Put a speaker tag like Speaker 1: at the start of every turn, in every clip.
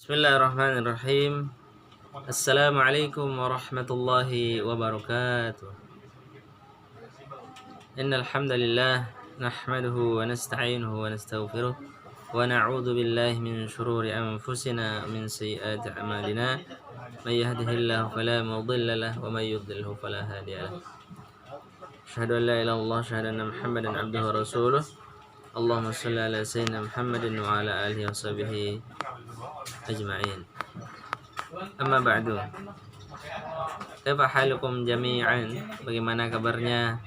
Speaker 1: Bismillahirrahmanirrahim. Assalamualaikum warahmatullahi wabarakatuh. Innal hamdalillah nahmaduhu wa nasta'inuhu wa nastaghfiruh wa na'udzu billahi min shururi anfusina wa min sayyiati a'malina. May yahdihillahu fala mudilla lahu wa may yudlilhu fala hadiya lahu. Asyhadu an la ilaha illallah, asyhadu anna Muhammadan abduhu wa rasuluh. Allahumma shalli ala sayyidina Muhammadin wa ala alihi wa sahbihi ajma'in. Amma ba'du. Kaifa halukum jami'an? Bagaimana kabarnya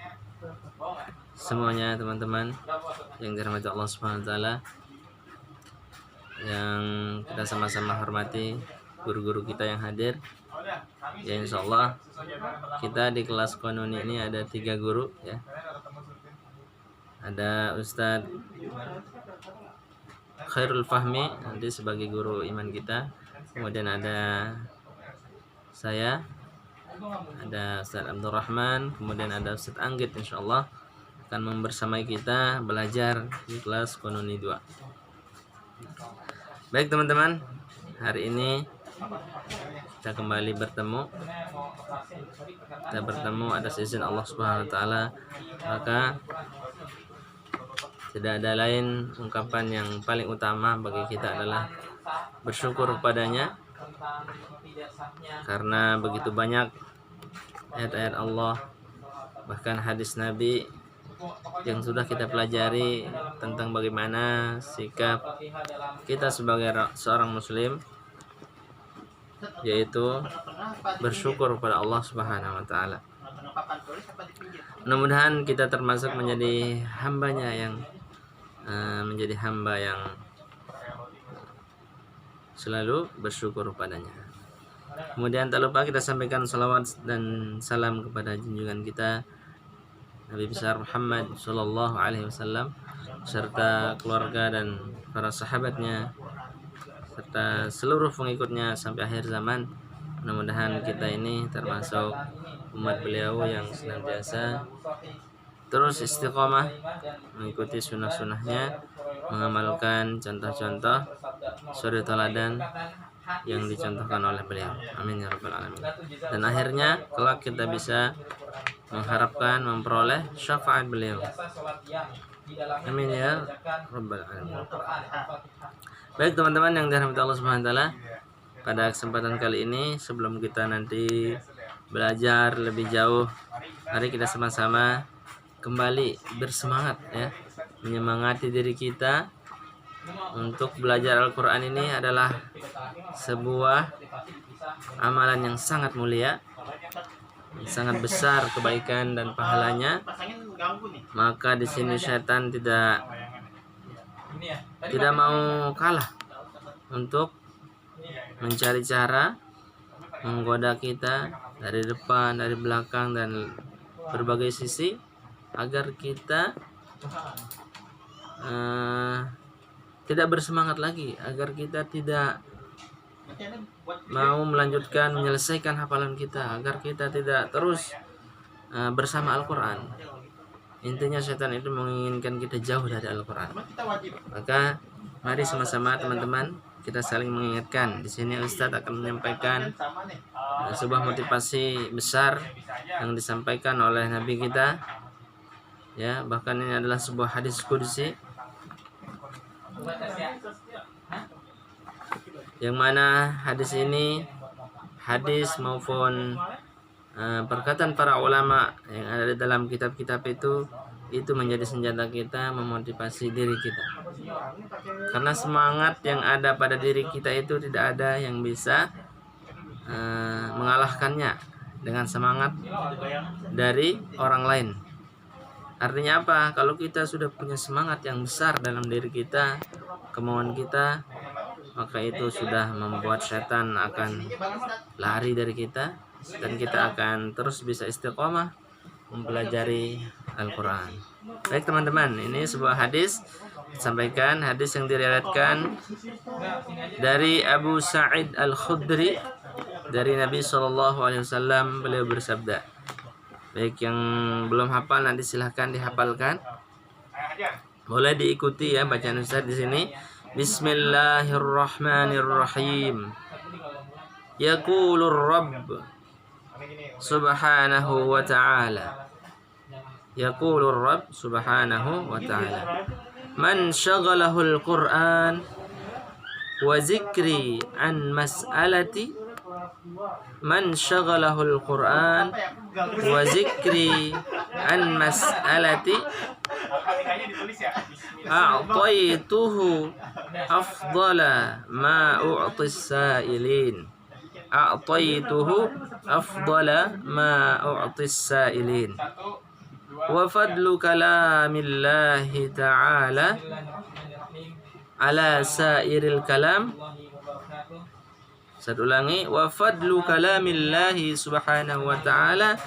Speaker 1: semuanya teman-teman yang dirahmati Allah Subhanahu wa taala, yang kita sama-sama hormati guru-guru kita yang hadir. Ya, insyaallah kita di kelas Qanuni ini ada 3 guru ya. Ada Ustadz Khairul Fahmi nanti sebagai guru iman kita. Kemudian ada saya, ada Ustadz Abdul Rahman, kemudian ada Ustadz Anggit, insyaallah akan membersamai kita belajar di kelas Qanuni 2. Baik teman-teman, hari ini kita kembali bertemu. Kita bertemu atas izin Allah Subhanahu wa taala. Maka tidak ada lain ungkapan yang paling utama bagi kita adalah bersyukur kepadanya, karena begitu banyak ayat-ayat Allah, bahkan hadis Nabi yang sudah kita pelajari tentang bagaimana sikap kita sebagai seorang muslim, yaitu bersyukur kepada Allah Subhanahu wa taala. Mudah-mudahan kita termasuk menjadi hambanya yang menjadi hamba yang selalu bersyukur padanya. Kemudian tak lupa kita sampaikan salawat dan salam kepada junjungan kita Nabi besar Muhammad sallallahu alaihi wasallam serta keluarga dan para sahabatnya serta seluruh pengikutnya sampai akhir zaman. Mudah-mudahan kita ini termasuk umat beliau yang senantiasa terus istiqomah mengikuti sunnah-sunnahnya, mengamalkan contoh-contoh suri teladan yang dicontohkan oleh beliau. Amin ya rabbal alamin. Dan akhirnya kelak kita bisa mengharapkan memperoleh syafaat beliau. Amin ya rabbal alamin. Baik teman-teman yang dirahmati Allah Subhanahu wa taala, pada kesempatan kali ini sebelum kita nanti belajar lebih jauh, mari kita sama-sama kembali bersemangat ya, menyemangati diri kita untuk belajar Al-Quran. Ini adalah sebuah amalan yang sangat mulia, sangat besar kebaikan dan pahalanya. Maka di sini syaitan tidak mau kalah untuk mencari cara menggoda kita dari depan, dari belakang, dan berbagai sisi, agar kita tidak bersemangat lagi, agar kita tidak mau melanjutkan menyelesaikan hafalan kita, agar kita tidak terus bersama Al-Quran. Intinya setan itu menginginkan kita jauh dari Al-Quran. Maka mari sama-sama teman-teman kita saling mengingatkan. Di sini Ustadz akan menyampaikan sebuah motivasi besar yang disampaikan oleh Nabi kita. Ya, bahkan ini adalah sebuah hadis qudsi yang mana hadis ini, hadis maupun perkataan para ulama yang ada di dalam kitab-kitab itu menjadi senjata kita memotivasi diri kita. Karena semangat yang ada pada diri kita itu tidak ada yang bisa mengalahkannya dengan semangat dari orang lain. Artinya apa? Kalau kita sudah punya semangat yang besar dalam diri kita, kemauan kita, maka itu sudah membuat setan akan lari dari kita, dan kita akan terus bisa istiqomah mempelajari Al-Quran. Baik teman-teman, ini sebuah hadis disampaikan, hadis yang diriwayatkan dari Abu Sa'id Al-Khudri dari Nabi SAW. Beliau bersabda, baik yang belum hafal nanti silahkan dihafalkan, boleh diikuti ya bacaan Ustaz di sini. Bismillahirrahmanirrahim. Yaqulur Rabb subhanahu wa ta'ala. Yaqulur Rabb subhanahu wa ta'ala. Man syaghalahul Qur'an wa zikri an mas'alati. Man syaghalahul Qur'an wa zikri an mas'alati a'taituhu afdala ma u'tis sa'ilin. A'taituhu afdala ma u'tis sa'ilin. Wa fadlu kalamillahi ta'ala ala sa'iril kalam. Saya ulangi, wa fadlu kalamillahi subhanahu wa ta'ala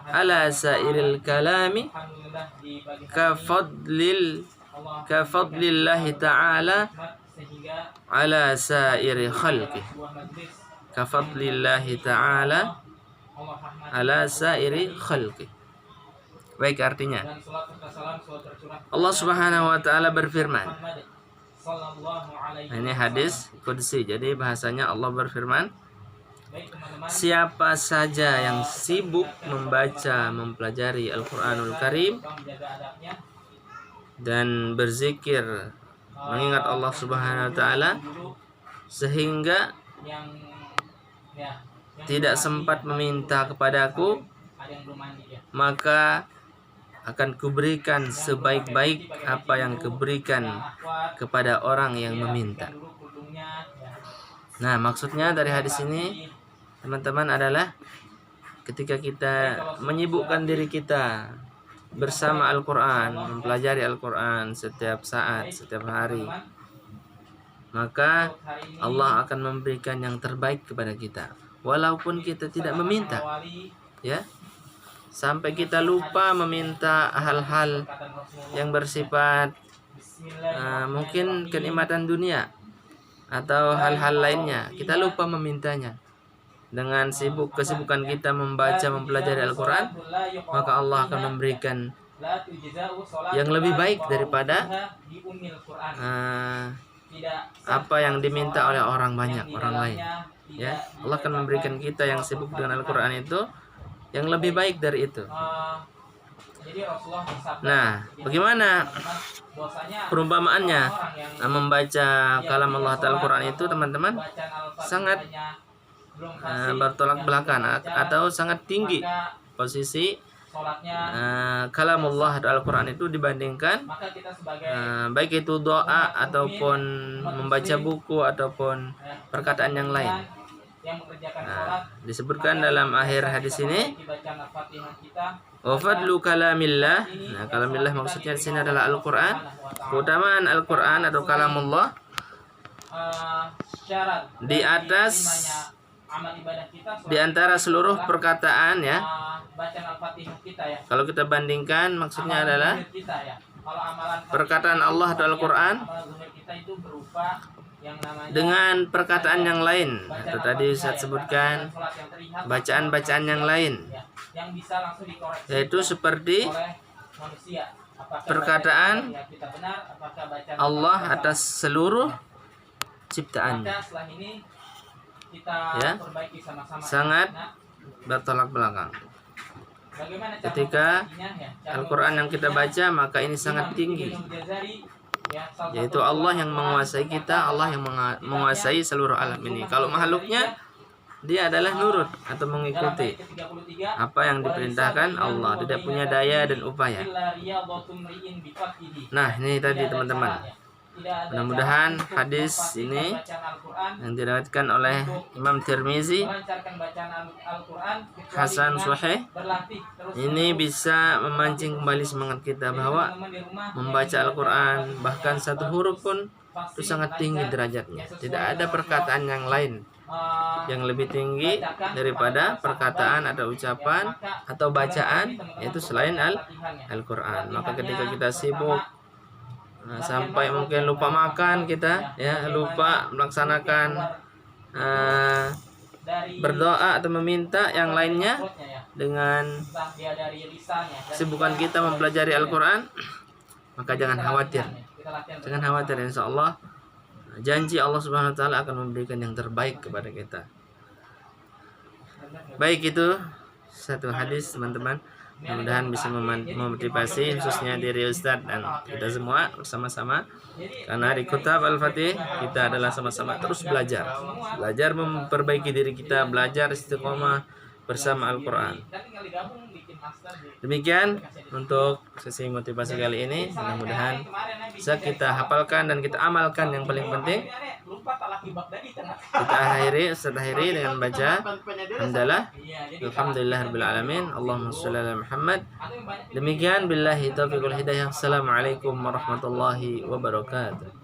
Speaker 1: ala sa'iril kalami kafadlillahi ta'ala ala sa'iri khalqih. Kafadlillahi ta'ala ala sa'iri khalqih. Baik, artinya Allah subhanahu wa ta'ala berfirman. Ini hadis qudsi. Jadi bahasanya Allah berfirman, siapa saja yang sibuk membaca, mempelajari Al-Quranul Karim dan berzikir, mengingat Allah Subhanahu wa ta'ala, sehingga tidak sempat meminta kepadaku, maka akan kuberikan sebaik-baik apa yang kuberikan kepada orang yang meminta. Nah, maksudnya dari hadis ini, teman-teman, adalah ketika kita menyibukkan diri kita bersama Al-Quran, mempelajari Al-Quran setiap saat, setiap hari, maka Allah akan memberikan yang terbaik kepada kita, walaupun kita tidak meminta, ya. Sampai kita lupa meminta hal-hal yang bersifat mungkin kenikmatan dunia atau hal-hal lainnya, kita lupa memintanya. Dengan kesibukan kita membaca, mempelajari Al-Quran, maka Allah akan memberikan yang lebih baik daripada apa yang diminta oleh orang lain. Ya, Allah akan memberikan kita yang sibuk dengan Al-Quran itu yang lebih baik dari itu. Nah, bagaimana perumpamaannya membaca kalam Allah Ta'ala Al-Quran itu, teman-teman, sangat bertolak belakang atau sangat tinggi posisi kalam Allah Al-Quran itu dibandingkan baik itu doa ataupun membaca buku ataupun perkataan yang lain. Disebutkan dalam akhir hadis ini, wa fadlu kalamillah. Nah, kalamillah maksudnya di sini adalah Al-Quran. Keutamaan Al-Quran atau kalamullah di atas, di antara seluruh perkataan, ya. Kalau kita bandingkan, maksudnya adalah perkataan Allah atau Al-Quran dengan perkataan yang lain, atau tadi saya sebutkan bacaan-bacaan yang lain, yaitu seperti perkataan Allah atas seluruh ciptaannya, ya, sangat bertolak belakang. Ketika Al-Quran yang kita baca, maka ini sangat tinggi, yaitu Allah yang menguasai kita, Allah yang menguasai seluruh alam ini. Kalau makhluknya, dia adalah nurut atau mengikuti apa yang diperintahkan Allah, tidak punya daya dan upaya. Nah, ini tadi, teman-teman. Mudah-mudahan hadis ini yang diriwayatkan oleh Imam Tirmizi Hasan Sahih ini bisa memancing kembali semangat kita bahwa membaca Al-Quran, bahkan satu huruf pun, itu sangat tinggi derajatnya. Tidak ada perkataan yang lain yang lebih tinggi daripada perkataan atau ucapan atau bacaan, yaitu selain Al-Quran. Maka ketika kita sibuk sampai mungkin lupa makan kita, ya, lupa melaksanakan berdoa atau meminta yang lainnya dengan kesibukan kita mempelajari Al-Quran, maka jangan khawatir, insya Allah janji Allah Subhanahu wa taala akan memberikan yang terbaik kepada kita. Baik, itu satu hadis teman-teman. Mudah-mudahan bisa memotivasi khususnya diri Ustadz dan kita semua bersama-sama. Karena di Kitab Al-Fatih kita adalah sama-sama terus belajar. Belajar memperbaiki diri kita, belajar istiqomah bersama Al-Quran. Demikian untuk sesi motivasi kali ini. Mudah-mudahan bisa kita hafalkan dan kita amalkan. Yang paling penting kita akhiri dengan baca Alhamdulillah alamin. Allahumma shalli ala Muhammad. Demikian billahi taufiq wal hidayah. Assalamualaikum warahmatullahi wabarakatuh.